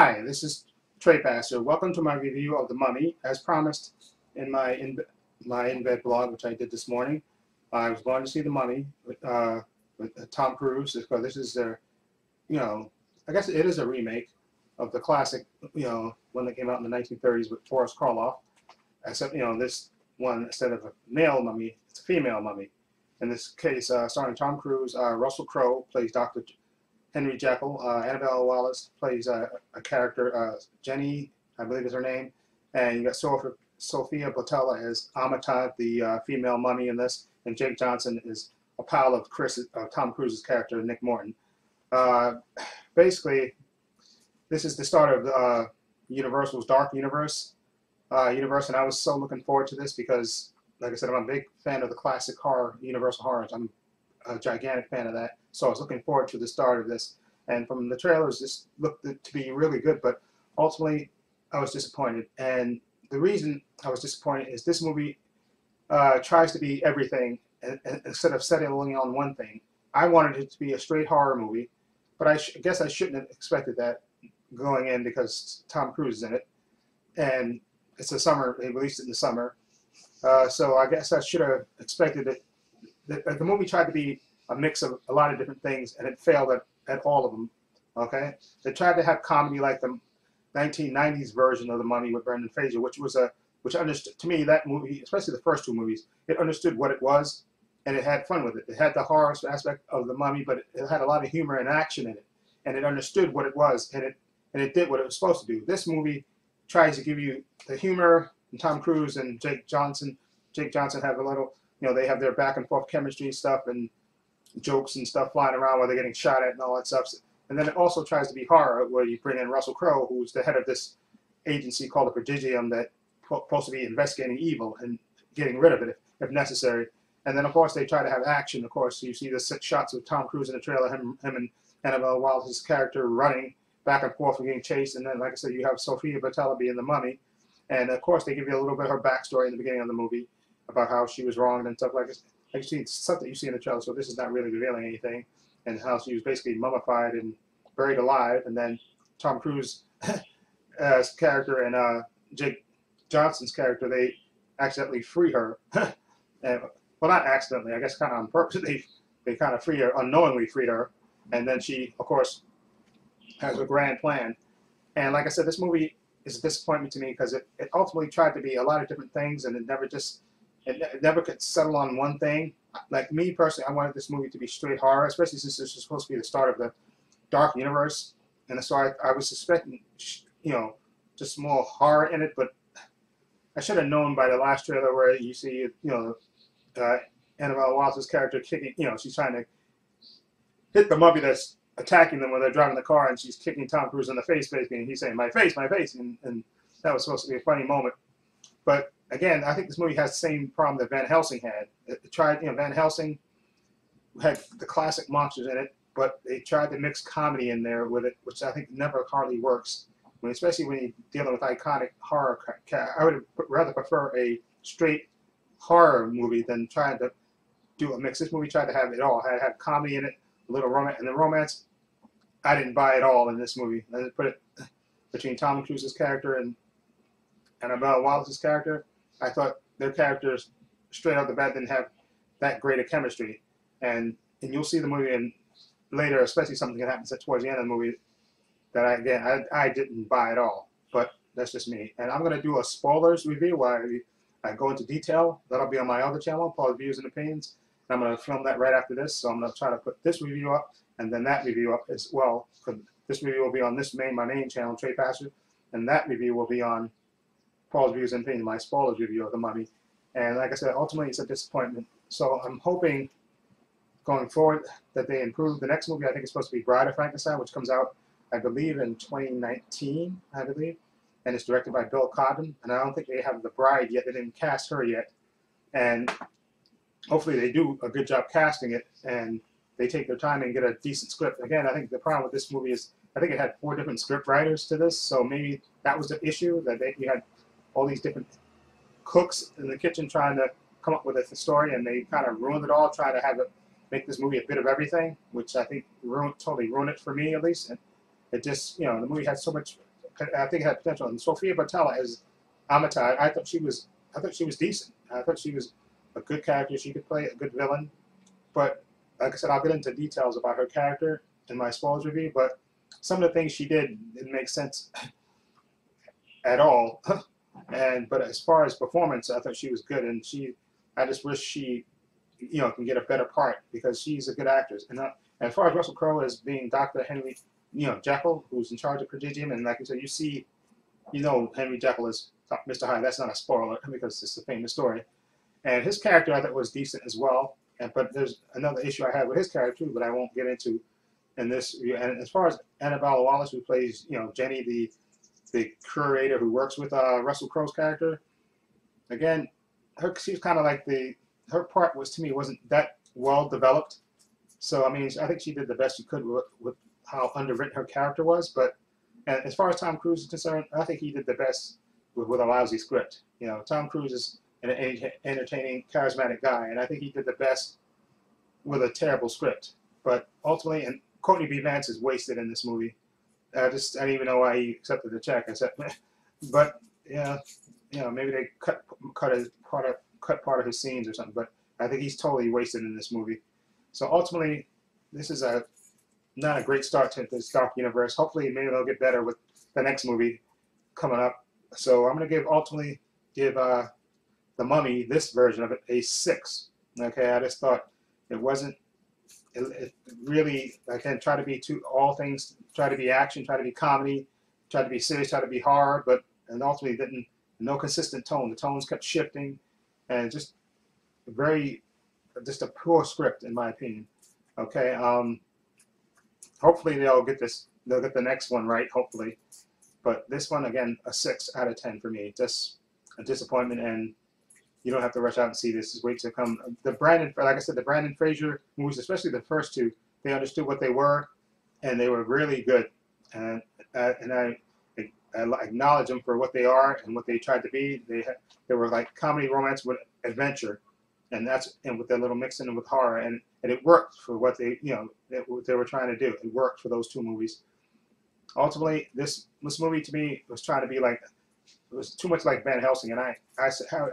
Hi, this is Trey Pastor. Welcome to my review of The Mummy. As promised in my in-bed blog, which I did this morning, I was going to see The Mummy with Tom Cruise, because this is their, I guess it is a remake of the classic, one that came out in the 1930s with Boris Karloff. Except, this one, instead of a male mummy, it's a female mummy. In this case, starring Tom Cruise, Russell Crowe plays Dr. Henry Jekyll. Annabelle Wallis plays a character, Jenny, I believe is her name. And you got Sophia Boutella as Amitab, the female mummy in this. And Jake Johnson is a pal of Tom Cruise's character, Nick Morton. Basically, this is the start of Universal's Dark Universe. And I was so looking forward to this because, like I said, I'm a big fan of the classic horror, Universal horrors. I'm a gigantic fan of that, so I was looking forward to the start of this. And from the trailers, this looked to be really good, but ultimately, I was disappointed. And the reason I was disappointed is this movie tries to be everything instead of settling on one thing. I wanted it to be a straight horror movie, but I guess I shouldn't have expected that going in because Tom Cruise is in it, and it's the summer. They released it in the summer, so I guess I should have expected it. The movie tried to be a mix of a lot of different things, and it failed at all of them. Okay, they tried to have comedy like the 1990s version of The Mummy with Brendan Fraser, which understood, to me, that movie, especially the first two movies, it understood what it was, and it had fun with it. It had the horror aspect of The Mummy, but it had a lot of humor and action in it, and it understood what it was, and it did what it was supposed to do. This movie tries to give you the humor, and Tom Cruise and Jake Johnson have a little. They have their back and forth chemistry and stuff and jokes and stuff flying around while they're getting shot at and all that stuff. And then it also tries to be horror, where you bring in Russell Crowe, who's the head of this agency called the Prodigium that's supposed to be investigating evil and getting rid of it if necessary. And then, of course, they try to have action. Of course, you see the shots of Tom Cruise in the trailer, him and Annabelle Wallis' character running back and forth and getting chased. And then, like I said, you have Sophia Boutella being the mummy. And, of course, they give you a little bit of her backstory in the beginning of the movie, about how she was wronged and stuff like this. Like you see, it's stuff that you see in the trailer, so this is not really revealing anything. And how she was basically mummified and buried alive, and then Tom Cruise's character and Jake Johnson's character, they accidentally free her. Well, not accidentally, I guess kind of on purpose. They kind of free her, unknowingly free her, and then she, of course, has a grand plan. And like I said, this movie is a disappointment to me because it ultimately tried to be a lot of different things, and it never could settle on one thing. Like me personally, I wanted this movie to be straight horror, especially since this was supposed to be the start of the Dark Universe. And so I was suspecting, just more horror in it. But I should have known by the last trailer where you see, Annabelle Wallis' character kicking, she's trying to hit the mummy that's attacking them when they're driving the car, and she's kicking Tom Cruise in the face, basically, and he's saying, my face, and that was supposed to be a funny moment. But again, I think this movie has the same problem that Van Helsing had. It tried, Van Helsing had the classic monsters in it, but they tried to mix comedy in there with it, which I think never hardly works. Especially when you're dealing with iconic horror. I would rather prefer a straight horror movie than trying to do a mix. This movie tried to have it all. It had comedy in it, a little romance, and the romance, I didn't buy it all in this movie. I put it between Tom Cruise's character and Annabelle Wallis' character. I thought their characters straight out the bat didn't have that great a chemistry, and you'll see the movie and later, especially something that happens towards the end of the movie that I didn't buy at all. But that's just me. And I'm gonna do a spoilers review where I go into detail. That'll be on my other channel, Paul's Views and Opinions. And I'm gonna film that right after this. So I'm gonna try to put this review up and then that review up as well. This review will be on my main channel, Trey Pastor, and that review will be on Paul's Views and Opinions, my spoilers review of The Mummy. And like I said, ultimately it's a disappointment. So I'm hoping going forward that they improve. The next movie I think is supposed to be Bride of Frankenstein, which comes out, I believe, in 2019, I believe. And it's directed by Bill Condon. And I don't think they have the bride yet. They didn't cast her yet. And hopefully they do a good job casting it and they take their time and get a decent script. Again, I think the problem with this movie is I think it had 4 different script writers to this. So maybe that was the issue, that you had all these different cooks in the kitchen trying to come up with a story, and they kind of ruined it all, trying to have it make this movie a bit of everything, which I think totally ruined it for me, at least. And it just, the movie had so much I think it had potential. And Sofia Boutella as Amitai, I thought she was decent. I thought she was a good character. She could play a good villain. But like I said, I'll get into details about her character in my spoilers review. But some of the things she did didn't make sense at all. But as far as performance, I thought she was good, and I just wish she, can get a better part because she's a good actress. And as far as Russell Crowe as being Dr. Henry, Jekyll, who's in charge of Prodigium, and like I said, Henry Jekyll is Mr. Hyde. That's not a spoiler because it's a famous story. And his character I thought was decent as well. But there's another issue I had with his character too, but I won't get into in this review. And as far as Annabelle Wallis, who plays Jenny, the curator who works with Russell Crowe's character, again, she's kind of like her part was to me wasn't that well developed. So I mean, I think she did the best she could with how underwritten her character was. But as far as Tom Cruise is concerned, I think he did the best with a lousy script. Tom Cruise is an entertaining, charismatic guy, and I think he did the best with a terrible script. But ultimately, and Courtney B. Vance is wasted in this movie. I didn't even know why he accepted the check. But yeah, maybe they cut part of his scenes or something. But I think he's totally wasted in this movie. So ultimately, this is not a great start to this Dark Universe. Hopefully, maybe they'll get better with the next movie coming up. So I'm gonna ultimately give The Mummy, this version of it, a 6. Okay, I just thought it wasn't. It really, again, try to be all things. Try to be action, try to be comedy, try to be serious, try to be horror, and ultimately no consistent tone. The tones kept shifting, and just a poor script in my opinion. Okay, hopefully they'll get the next one right. Hopefully, but this one again, a 6 out of 10 for me. Just a disappointment, and you don't have to rush out and see this. Just wait to come. Like I said, the Brandon Fraser movies, especially the first two, they understood what they were, and they were really good. And I acknowledge them for what they are and what they tried to be. They were like comedy romance with adventure, and with their little mixing with horror, and it worked for what what they were trying to do. It worked for those two movies. Ultimately, this movie to me was trying to be like. It was too much like Van Helsing, and I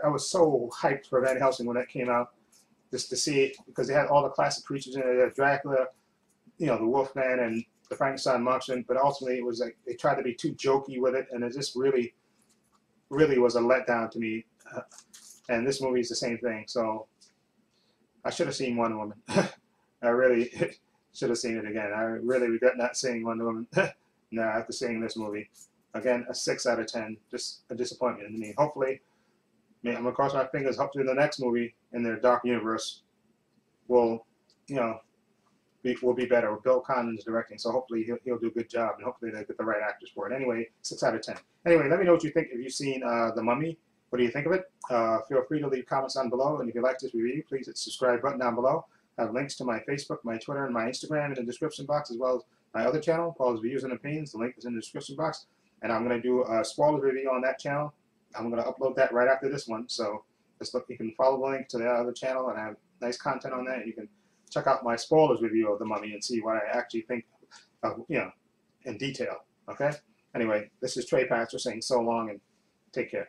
was so hyped for Van Helsing when that came out, just to see it because they had all the classic creatures in it. They had Dracula, the Wolfman, and the Frankenstein monster. But ultimately, it was like they tried to be too jokey with it, and it just really, really was a letdown to me. And this movie is the same thing. So I should have seen Wonder Woman. I really should have seen it again. I really regret not seeing Wonder Woman. No, after seeing this movie. Again, a 6 out of 10. Just a disappointment to me. Hopefully, I'm going to cross my fingers. Hopefully the next movie in their Dark Universe will be better. With Bill Condon's directing, so hopefully he'll do a good job, and hopefully they get the right actors for it. Anyway, 6 out of 10. Anyway, let me know what you think. If you've seen The Mummy, what do you think of it? Feel free to leave comments down below, and if you like this review, please hit the subscribe button down below. I have links to my Facebook, my Twitter, and my Instagram in the description box, as well as my other channel, Paul's Views and Opinions. The link is in the description box. And I'm going to do a spoiler review on that channel. I'm going to upload that right after this one. So just look, you can follow the link to the other channel, and I have nice content on that. You can check out my spoilers review of The Mummy and see what I actually think of, in detail. Okay? Anyway, this is Trey Pastor saying so long and take care.